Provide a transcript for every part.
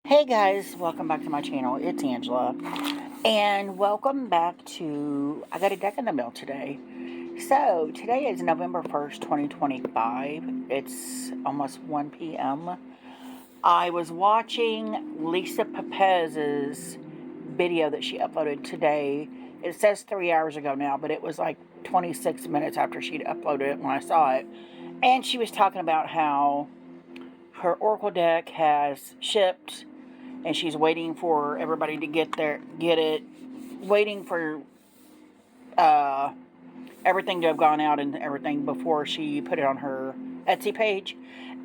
Hey guys, welcome back to my channel. It's Angela. And welcome back to I got a deck in the mail today. So, today is November 1st, 2025. It's almost 1 p.m. I was watching Lisa Pepez's video that she uploaded today. It says 3 hours ago now, but it was like 26 minutes after she'd uploaded it when I saw it. And she was talking about how her Oracle deck has shipped and she's waiting for everybody to get it, waiting for everything to have gone out and everything before she put it on her Etsy page.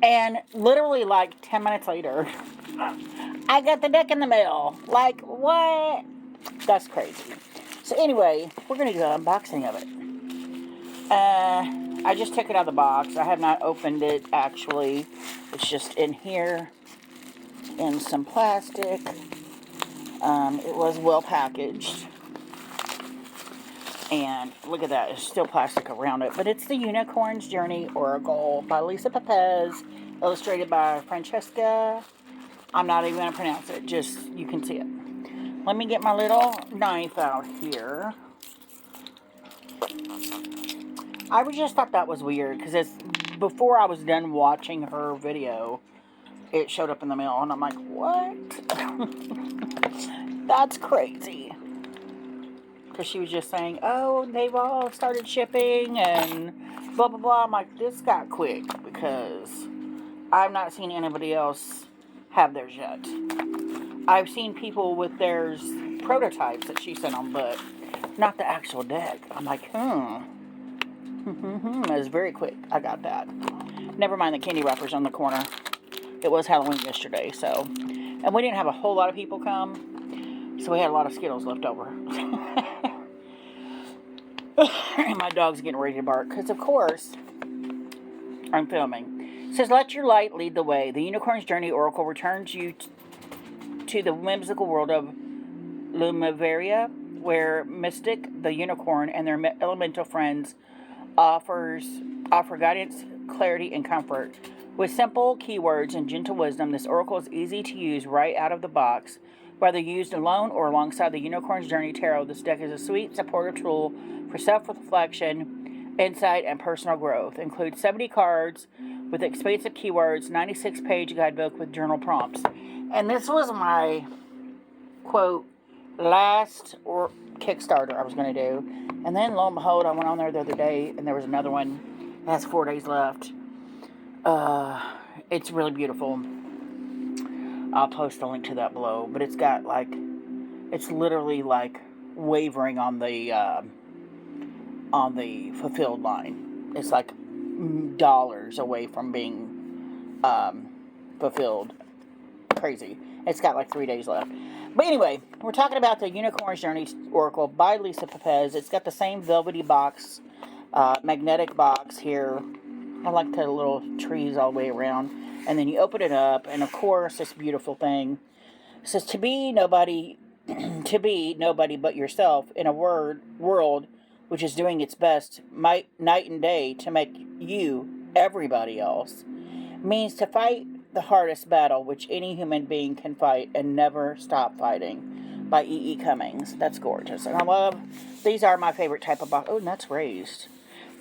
And literally like 10 minutes later, I got the deck in the mail. Like, what? That's crazy. So anyway, we're going to do an unboxing of it. I just took it out of the box. I have not opened it, actually. It's just in here in some plastic. It was well packaged. And look at that, there's still plastic around it. But it's the Unicorn's Journey Oracle by Lisa Pepez, illustrated by Francesca. I'm not even going to pronounce it, just you can see it. Let me get my little knife out here. I just thought that was weird, because before I was done watching her video, it showed up in the mail, and I'm like, what? That's crazy. Because she was just saying, oh, they've all started shipping, and blah, blah, blah. I'm like, this got quick, because I've not seen anybody else have theirs yet. I've seen people with theirs prototypes that she sent them, but not the actual deck. I'm like, It was very quick. I got that. Never mind the candy wrappers on the corner. It was Halloween yesterday, so. And we didn't have a whole lot of people come, so we had a lot of Skittles left over. And my dog's getting ready to bark, because of course, I'm filming. It says, let your light lead the way. The Unicorn's Journey Oracle returns you to the whimsical world of Lumiveria, where Mystic, the unicorn, and their elemental friends offer guidance, clarity, and comfort. With simple keywords and gentle wisdom, this oracle is easy to use right out of the box. Whether used alone or alongside the Unicorn's Journey Tarot, this deck is a sweet, supportive tool for self-reflection, insight, and personal growth. It includes 70 cards with expansive keywords, 96-page guidebook with journal prompts. And this was my, quote, last Kickstarter I was going to do. And then, lo and behold, I went on there the other day, and there was another one. It has 4 days left. It's really beautiful. I'll post a link to that below. But it's got, like, it's literally, like, wavering on the fulfilled line. It's, like, dollars away from being, fulfilled. Crazy. It's got, like, 3 days left. But anyway, we're talking about the Unicorn's Journey Oracle by Lisa Pepez. It's got the same velvety box, magnetic box here. I like the little trees all the way around. And then you open it up, and of course, this beautiful thing. It says, to be nobody but yourself in a world which is doing its best night and day to make you everybody else, means to fight the hardest battle which any human being can fight and never stop fighting, by E.E. Cummings. That's gorgeous. And I love, these are my favorite type of box. Oh, and that's raised.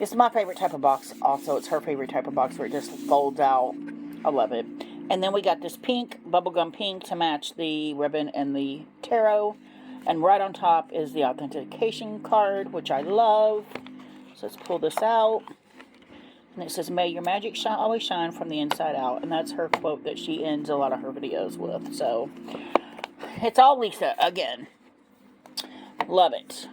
This is my favorite type of box also. It's her favorite type of box where it just folds out. I love it. And then we got this pink, bubblegum pink, to match the ribbon and the tarot. And right on top is the authentication card, which I love. So let's pull this out. And it says, may your magic always shine from the inside out. And that's her quote that she ends a lot of her videos with. So, it's all Lisa, again. Love it.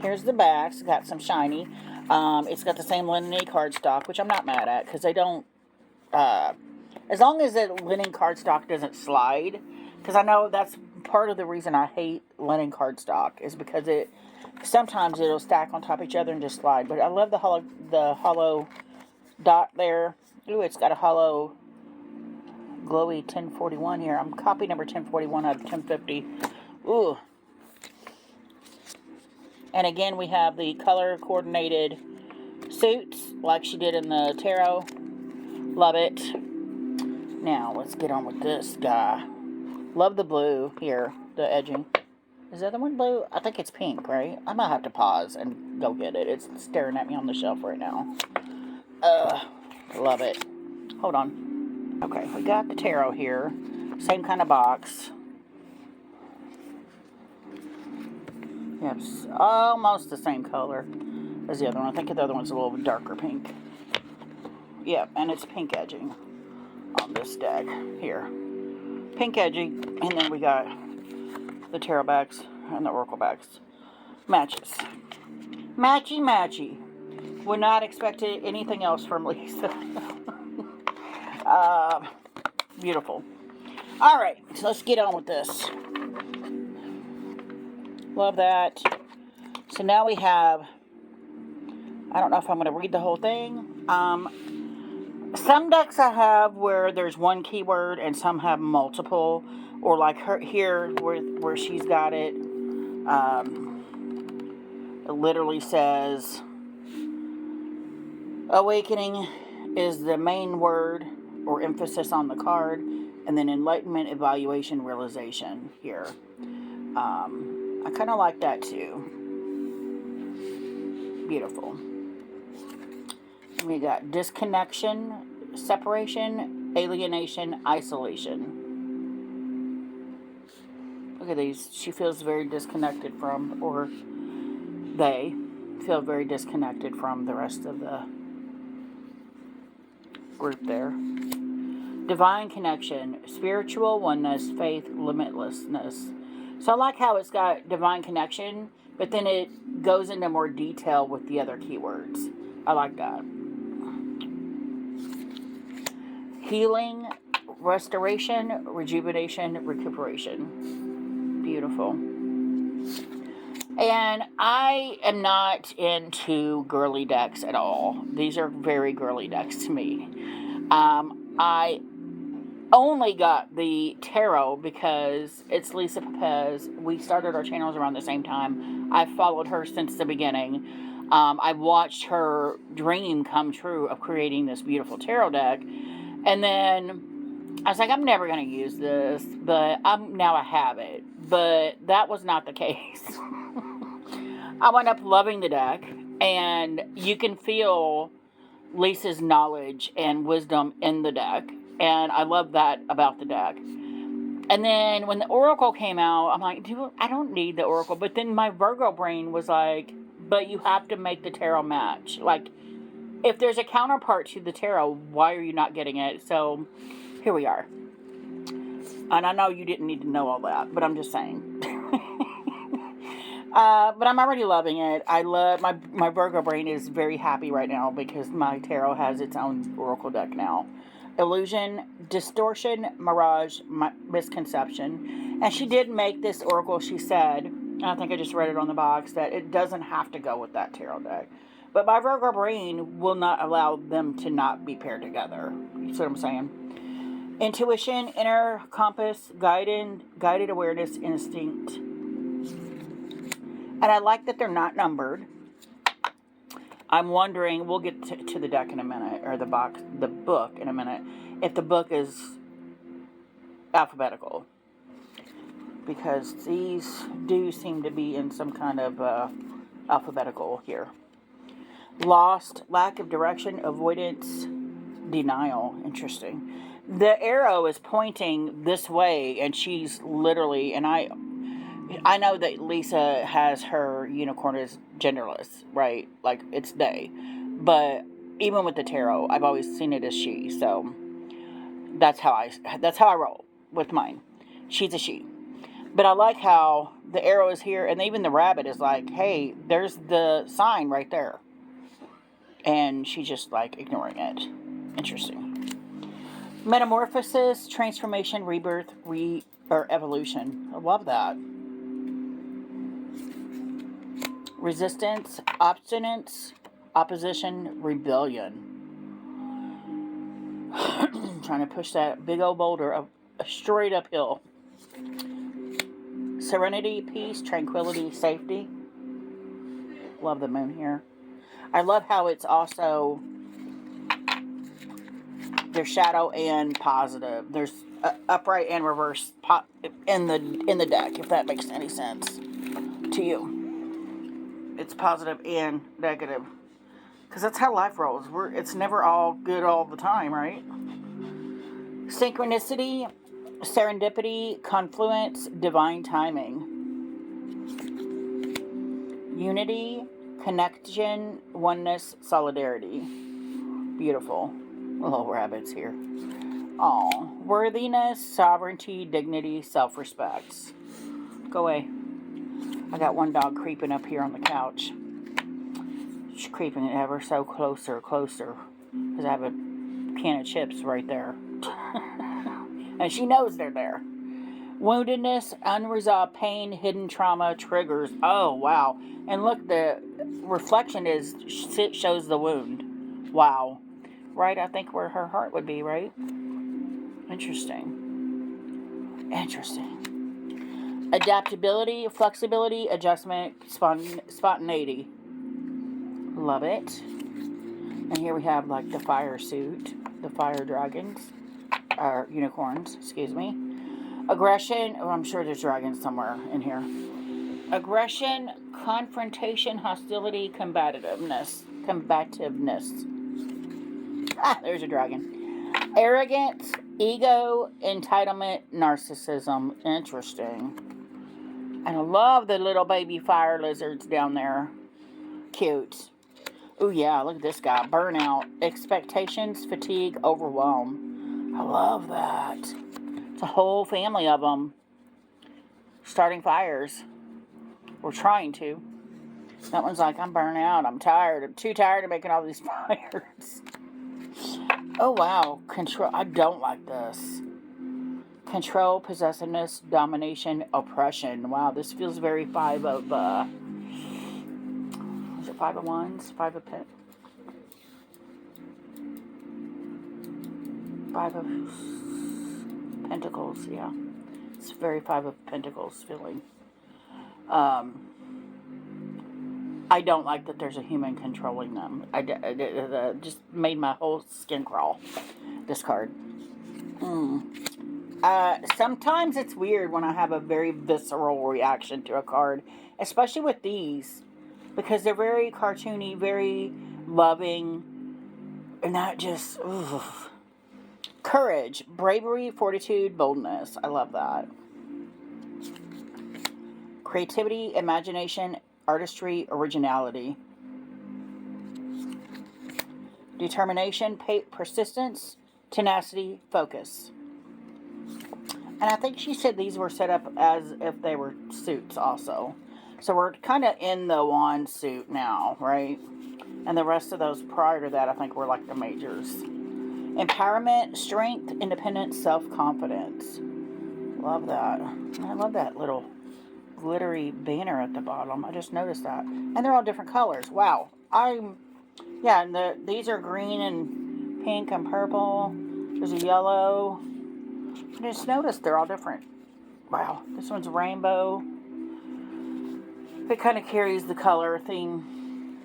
Here's the back. It's got some shiny. It's got the same linen cardstock, which I'm not mad at, because they don't, as long as the linen cardstock doesn't slide, because I know that's part of the reason I hate linen cardstock, is because sometimes it'll stack on top of each other and just slide. But I love the hollow dot there. Ooh, it's got a hollow glowy 1041 here. I'm copy number 1041 out of 1050. Ooh. And again, we have the color coordinated suits like she did in the tarot. Love it. Now, let's get on with this guy. Love the blue here, the edging. Is the other one blue? I think it's pink, right? I might have to pause and go get it. It's staring at me on the shelf right now. Love it. Hold on. Okay, we got the tarot here. Same kind of box. Yep, almost the same color as the other one. I think the other one's a little darker pink. Yep, and it's pink edging on this deck here. Pink edging, and then we got the tarot backs and the oracle backs. Matches. Matchy matchy. Would not expect anything else from Lisa. Beautiful. Alright, so let's get on with this. Love that. So now we have, I don't know if I'm going to read the whole thing. Some decks I have where there's one keyword and some have multiple. Or like her here where she's got it. It literally says, awakening is the main word or emphasis on the card. And then enlightenment, evaluation, realization here. I kind of like that too. Beautiful. We got disconnection, separation, alienation, isolation. Look at these. She feels very disconnected from, or they feel very disconnected from the rest of the group there. Divine connection, spiritual oneness, faith, limitlessness. So I like how it's got divine connection, but then it goes into more detail with the other keywords. I like that. Healing, restoration, rejuvenation, recuperation. Beautiful. And I am not into girly decks at all. These are very girly decks to me. I only got the tarot because it's Lisa Pepez. We started our channels around the same time. I've followed her since the beginning. I've watched her dream come true of creating this beautiful tarot deck. And then I was like, I'm never going to use this, but now I have it. But that was not the case. I wound up loving the deck, and you can feel Lisa's knowledge and wisdom in the deck. And I love that about the deck. And then when the Oracle came out, I'm like, I don't need the Oracle. But then my Virgo brain was like, but you have to make the tarot match. Like, if there's a counterpart to the tarot, why are you not getting it? So, here we are. And I know you didn't need to know all that, but I'm just saying. But I'm already loving it. I love, my Virgo brain is very happy right now because my tarot has its own Oracle deck now. Illusion, distortion, mirage, misconception. And she did make this Oracle, she said, and I think I just read it on the box, that it doesn't have to go with that tarot deck. But my Virgo brain will not allow them to not be paired together. You see what I'm saying? Intuition, inner compass, guided awareness, instinct. And I like that they're not numbered. I'm wondering, we'll get to the deck in a minute, or the book in a minute, if the book is alphabetical. Because these do seem to be in some kind of alphabetical here. Lost, lack of direction, avoidance, denial. Interesting. The arrow is pointing this way, and she's literally, and I know that Lisa has her unicorn as genderless, right? Like, it's they. But even with the tarot, I've always seen it as she. So that's how I roll with mine. She's a she. But I like how the arrow is here, and even the rabbit is like, hey, there's the sign right there. And she's just like ignoring it. Interesting. Metamorphosis, transformation, rebirth, or evolution. I love that. Resistance, obstinance, opposition, rebellion. Trying to push that big old boulder straight uphill. Serenity, peace, tranquility, safety. Love the moon here. I love how it's also, there's shadow and positive. There's upright and reverse in the deck, if that makes any sense to you. It's positive and negative, because that's how life rolls. It's never all good all the time, right? Synchronicity, serendipity, confluence, divine timing. Unity, connection, oneness, solidarity. Beautiful. Little rabbits here. Oh, worthiness, sovereignty, dignity, self-respect. Go away. I got one dog creeping up here on the couch. She's creeping ever so closer, because I have a can of chips right there. And she knows they're there. Woundedness, unresolved pain, hidden trauma, triggers. Oh, wow. And look, the reflection shows the wound. Wow. Right, I think where her heart would be, right? Interesting. Adaptability, flexibility, adjustment, spontaneity. Love it. And here we have like the fire suit, the fire dragons, or unicorns, excuse me. Aggression, I'm sure there's dragons somewhere in here. Aggression, confrontation, hostility, combativeness. There's a dragon. Arrogance, ego, entitlement, narcissism. Interesting. And I love the little baby fire lizards down there. Cute. Ooh, yeah, look at this guy. Burnout, expectations, fatigue, overwhelm. I love that. It's a whole family of them starting fires. We're trying to. That one's like, I'm burnt out. I'm tired. I'm too tired of making all these fires. Oh, wow. Control. I don't like this. Control, possessiveness, domination, oppression. Wow, this feels very Five of... is it Five of Wands? Five of Pentacles, yeah. It's very Five of Pentacles feeling. I don't like that there's a human controlling them. I just made my whole skin crawl. This card. Sometimes it's weird when I have a very visceral reaction to a card, especially with these, because they're very cartoony, very loving, and not just, oof. Courage, bravery, fortitude, boldness. I love that. Creativity, imagination, artistry, originality. Determination, persistence, tenacity, focus. And I think she said these were set up as if they were suits also. So we're kind of in the wand suit now, right? And the rest of those prior to that, I think, were like the majors. Empowerment, strength, independence, self-confidence. Love that. I love that little glittery banner at the bottom. I just noticed that. And they're all different colors. Wow. And these are green and pink and purple. There's a yellow. I just noticed they're all different. Wow. This one's rainbow. It kind of carries the color theme.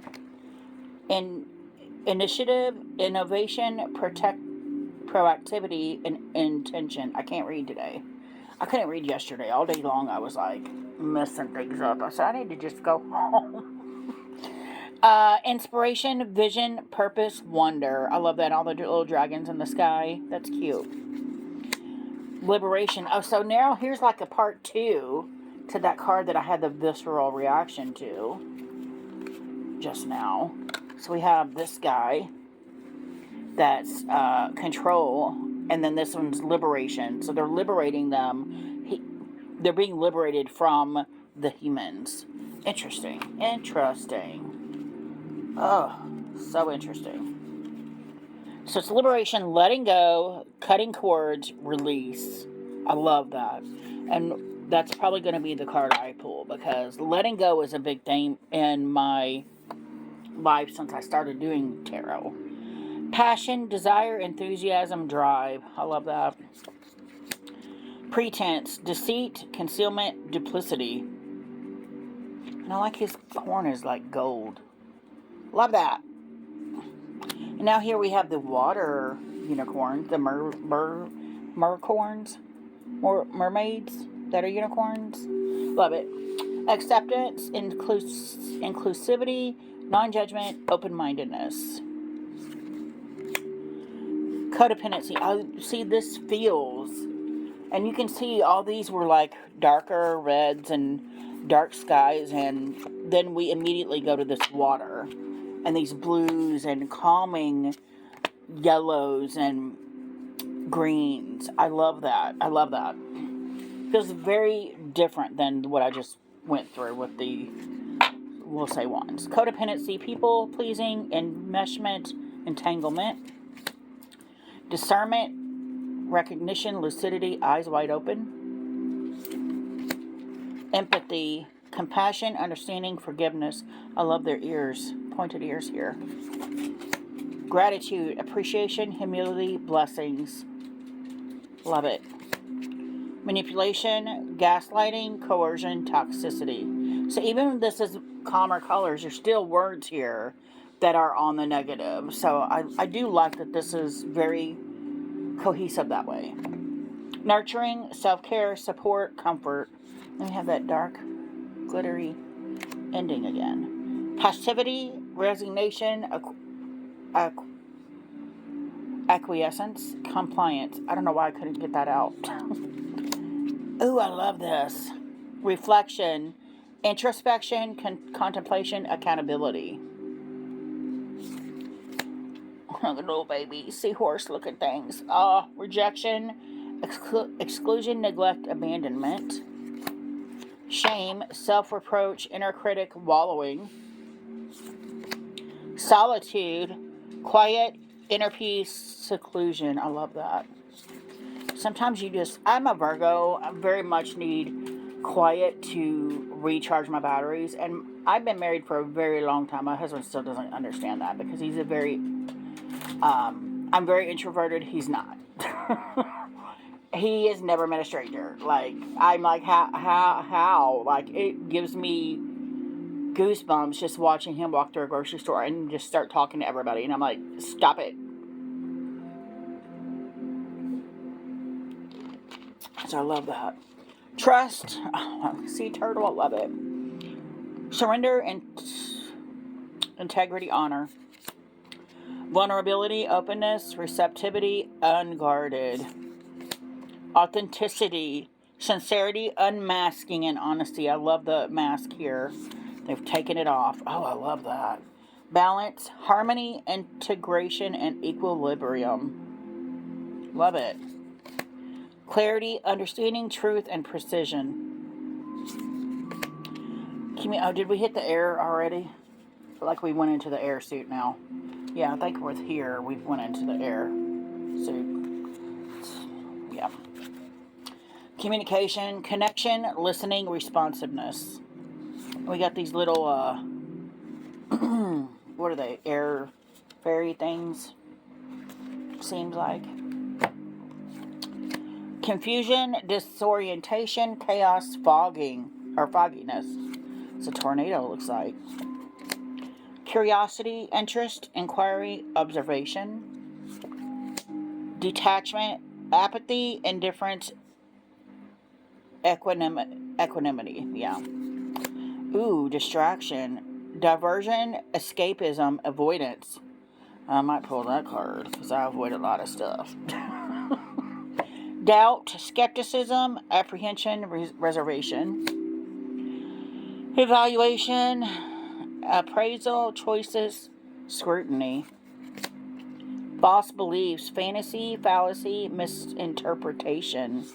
And initiative, innovation, proactivity, and intention. I can't read today. I couldn't read yesterday. All day long I was like messing things up. I said I need to just go home. Inspiration, vision, purpose, wonder. I love that. All the little dragons in the sky. That's cute. Liberation. Oh, so now here's like a part 2 to that card that I had the visceral reaction to just now. So we have this guy that's control, and then this one's liberation. So they're liberating them. They're being liberated from the humans. Interesting. Oh, so interesting. So it's liberation, letting go, cutting cords, release. I love that. And that's probably going to be the card I pull, because letting go is a big thing in my life since I started doing tarot. Passion, desire, enthusiasm, drive. I love that. Pretense, deceit, concealment, duplicity. And I like his horn is like gold. Love that. And now here we have the water unicorn, the mercorns, mermaids that are unicorns. Love it. Acceptance, inclusivity, non-judgment, open-mindedness. Codependency. I see this feels, and you can see all these were like darker reds and dark skies, and then we immediately go to this water and these blues and calming yellows and greens. I love that. I love that. Feels very different than what I just went through with the, we'll say, wands. Codependency, people pleasing, enmeshment, entanglement. Discernment, recognition, lucidity, eyes wide open. Empathy, compassion, understanding, forgiveness. I love their ears, pointed ears here. Gratitude, appreciation, humility, blessings. Love it. Manipulation, gaslighting, coercion, toxicity. So even this is calmer colors, there's still words here that are on the negative. So I do like that this is very cohesive that way. Nurturing, self-care, support, comfort. Let me have that dark, glittery ending again. Passivity, resignation, acquiescence, compliance. I don't know why I couldn't get that out. Ooh, I love this. Reflection, introspection, contemplation, accountability. The little baby seahorse looking things. Rejection, exclusion, neglect, abandonment. Shame, self-reproach, inner critic, wallowing. Solitude, quiet, inner peace, seclusion. I love that. Sometimes I'm a Virgo. I very much need quiet to recharge my batteries. And I've been married for a very long time. My husband still doesn't understand that because he's I'm very introverted. He's not. He has never met a stranger. Like, I'm like, how? Like, it gives me goosebumps just watching him walk through a grocery store and just start talking to everybody. And I'm like, stop it. So I love that. Trust. Sea turtle. I love it. Surrender and integrity, honor. Vulnerability, openness, receptivity, unguarded. Authenticity, sincerity, unmasking, and honesty. I love the mask here. They've taken it off. Oh, I love that. Balance, harmony, integration, and equilibrium. Love it. Clarity, understanding, truth, and precision. Did we hit the air already? I feel like we went into the air suit now. Yeah, I think we're here. We went into the air suit. Yeah. Communication, connection, listening, responsiveness. We got these little, what are they? Air fairy things, seems like. Confusion, disorientation, chaos, fogginess. It's a tornado, it looks like. Curiosity, interest, inquiry, observation. Detachment, apathy, indifference, equanimity. Yeah. Ooh, distraction, diversion, escapism, avoidance. I might pull that card because I avoid a lot of stuff. Doubt, skepticism, apprehension, reservation. Evaluation, appraisal, choices, scrutiny. False beliefs, fantasy, fallacy, misinterpretation.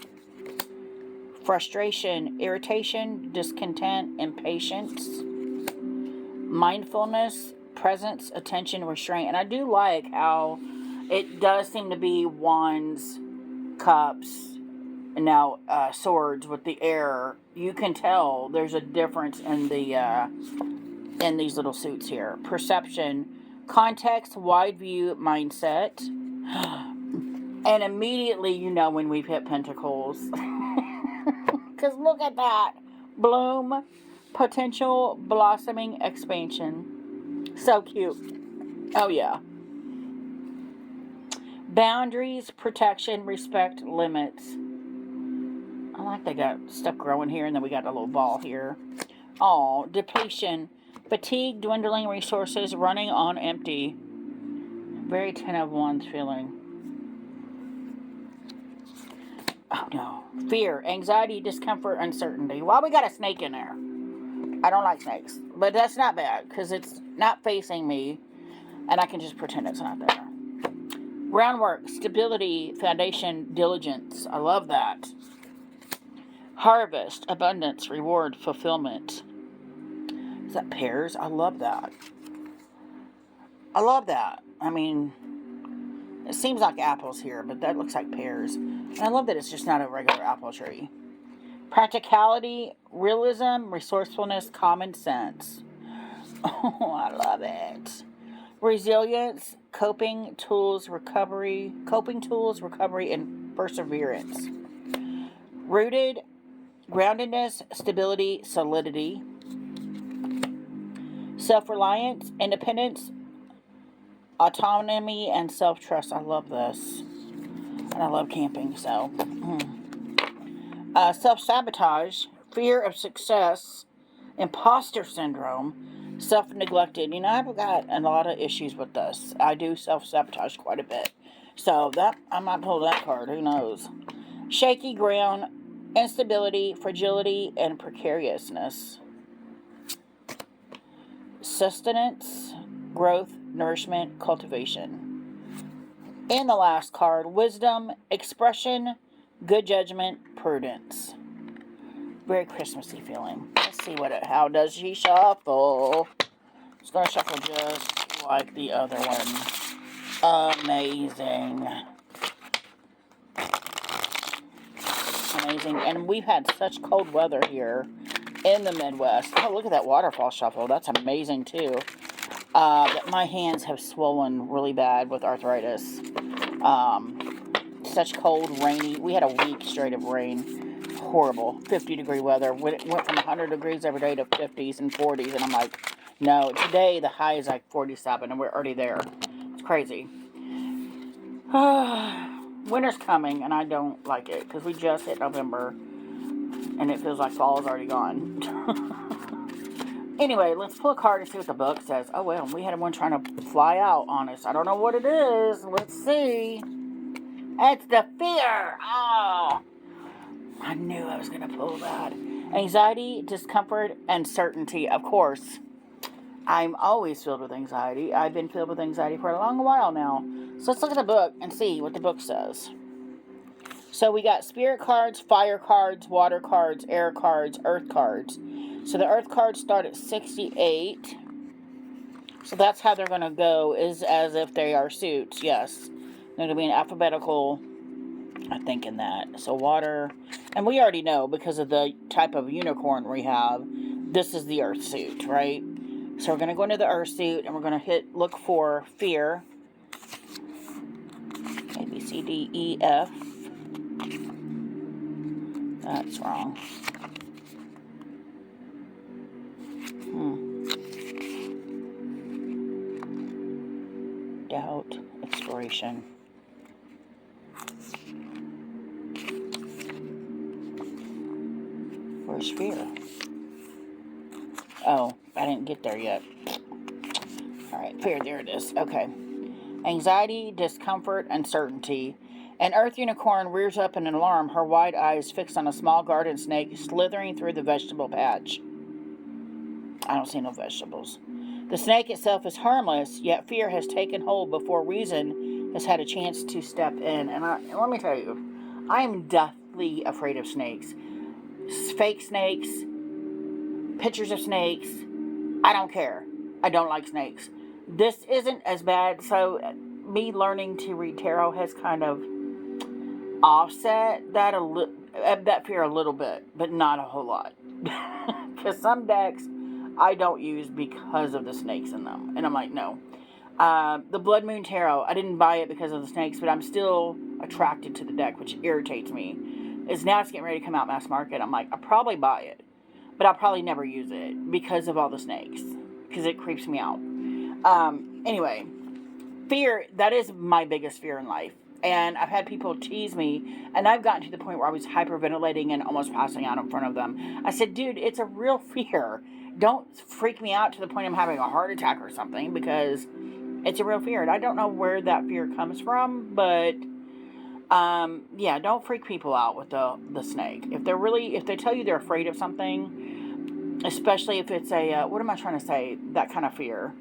Frustration, irritation, discontent, impatience. Mindfulness, presence, attention, restraint. And I do like how it does seem to be wands, cups, and now swords with the air. You can tell there's a difference in the in these little suits here. Perception, context, wide view, mindset. And immediately you know when we've hit pentacles. Because look at that. Bloom, potential, blossoming, expansion. So cute. Oh yeah. Boundaries, protection, respect, limits. I like they got stuff growing here, and then we got a little ball here. Oh, depletion, fatigue, dwindling resources, running on empty. Very 10 of Wands feeling. Oh no. Fear, anxiety, discomfort, uncertainty. Well, we got a snake in there. I don't like snakes, but that's not bad because it's not facing me, and I can just pretend it's not there. Groundwork, stability, foundation, diligence. I love that. Harvest, abundance, reward, fulfillment. Is that pears? I love that. I love that. I mean, it seems like apples here, but that looks like pears. And I love that it's just not a regular apple tree. Practicality, realism, resourcefulness, common sense. Oh, I love it. Resilience, coping tools, recovery, and perseverance. Rooted, groundedness, stability, solidity. Self-reliance, independence, autonomy, and self-trust. I love this. And I love camping, so. Self-sabotage, fear of success, imposter syndrome, self-neglected. You know, I've got a lot of issues with this. I do self-sabotage quite a bit. So that I might pull that card. Who knows? Shaky ground, instability, fragility, and precariousness. Sustenance, growth, nourishment, cultivation. And the last card, wisdom, expression, good judgment, prudence. Very Christmassy feeling. Let's see how does she shuffle. It's going to shuffle just like the other one. Amazing. Amazing. And we've had such cold weather here in the Midwest. Oh, look at that waterfall shuffle. That's amazing, too. My hands have swollen really bad with arthritis. Such cold, rainy. We had a week straight of rain. Horrible. 50-degree weather. Went from 100 degrees every day to 50s and 40s. And I'm like, no. Today, the high is like 47, and we're already there. It's crazy. Winter's coming, and I don't like it, because we just hit November. And it feels like fall's already gone. Anyway, let's pull a card and see what the book says. Oh, well, we had one trying to fly out on us. I don't know what it is. Let's see. It's the fear. Oh, I knew I was going to pull that. Anxiety, discomfort, and certainty. Of course, I'm always filled with anxiety. I've been filled with anxiety for a long while now. So let's look at the book and see what the book says. So we got spirit cards, fire cards, water cards, air cards, earth cards. So the earth cards start at 68. So that's how they're going to go, is as if they are suits. Yes. They're going to be in alphabetical, I think, in that. So water. And we already know, because of the type of unicorn we have, this is the earth suit, right? So we're going to go into the earth suit, and we're going to look for fear. A, B, C, D, E, F. That's wrong. Doubt, exploration. Where's fear? Oh, I didn't get there yet. Alright, fear, there it is. Okay. Anxiety, discomfort, uncertainty. An earth unicorn rears up in alarm, her wide eyes fixed on a small garden snake slithering through the vegetable patch. I don't see no vegetables. The snake itself is harmless, yet fear has taken hold before reason has had a chance to step in. And let me tell you, I am deathly afraid of snakes. Fake snakes, pictures of snakes, I don't care. I don't like snakes. This isn't as bad, so me learning to read tarot has kind of offset that fear a little bit, but not a whole lot. Because some decks I don't use because of the snakes in them. And I'm like, no. The Blood Moon Tarot, I didn't buy it because of the snakes, but I'm still attracted to the deck, which irritates me. It's getting ready to come out mass market. I'm like, I'll probably buy it, but I'll probably never use it because of all the snakes, because it creeps me out. Anyway, fear, that is my biggest fear in life. And I've had people tease me, and I've gotten to the point where I was hyperventilating and almost passing out in front of them. I said, dude, it's a real fear. Don't freak me out to the point I'm having a heart attack or something, because it's a real fear. And I don't know where that fear comes from, but yeah, don't freak people out with the snake. If they tell you they're afraid of something, especially if it's what am I trying to say? That kind of fear.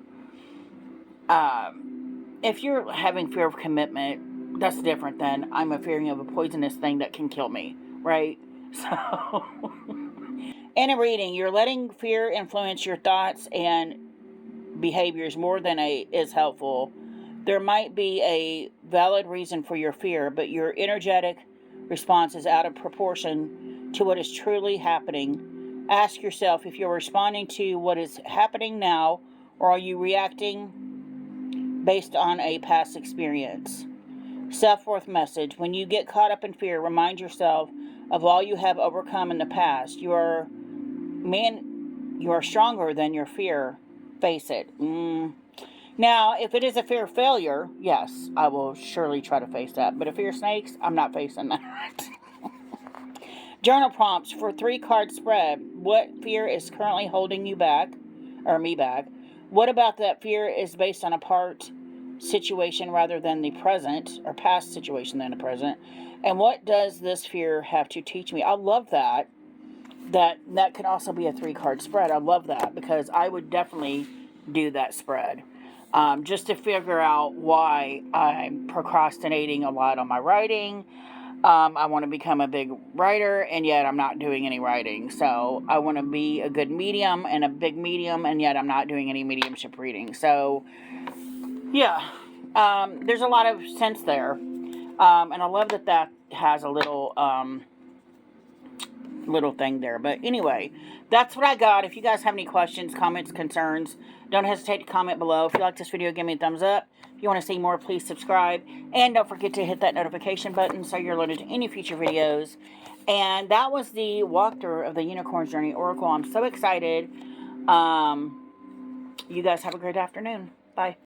If you're having fear of commitment, that's different than I'm fearing of a poisonous thing that can kill me, right? So, in a reading, you're letting fear influence your thoughts and behaviors more than is helpful. There might be a valid reason for your fear, but your energetic response is out of proportion to what is truly happening. Ask yourself if you're responding to what is happening now, or are you reacting based on a past experience. Self-worth message. When you get caught up in fear, remind yourself of all you have overcome in the past. You are stronger than your fear. Face it. Now, if it is a fear of failure, yes, I will surely try to face that. But a fear of snakes, I'm not facing that. Journal prompts for 3-card spread. What fear is currently holding you back, or me back? What about that fear is based on a past situation rather than the present, or past situation than the present? And what does this fear have to teach me? I love that. That could also be a 3-card spread. I love that, because I would definitely do that spread. Just to figure out why I'm procrastinating a lot on my writing. I want to become a big writer, and yet I'm not doing any writing. So I want to be a good medium and a big medium, and yet I'm not doing any mediumship reading. So, yeah, there's a lot of sense there. And I love that has a little thing there. But anyway, that's what I got. If you guys have any questions, comments, concerns, don't hesitate to comment below. If you like this video, give me a thumbs up. If you want to see more, please subscribe. And don't forget to hit that notification button so you're alerted to any future videos. And that was the walkthrough of the Unicorn's Journey Oracle. I'm so excited. You guys have a great afternoon. Bye.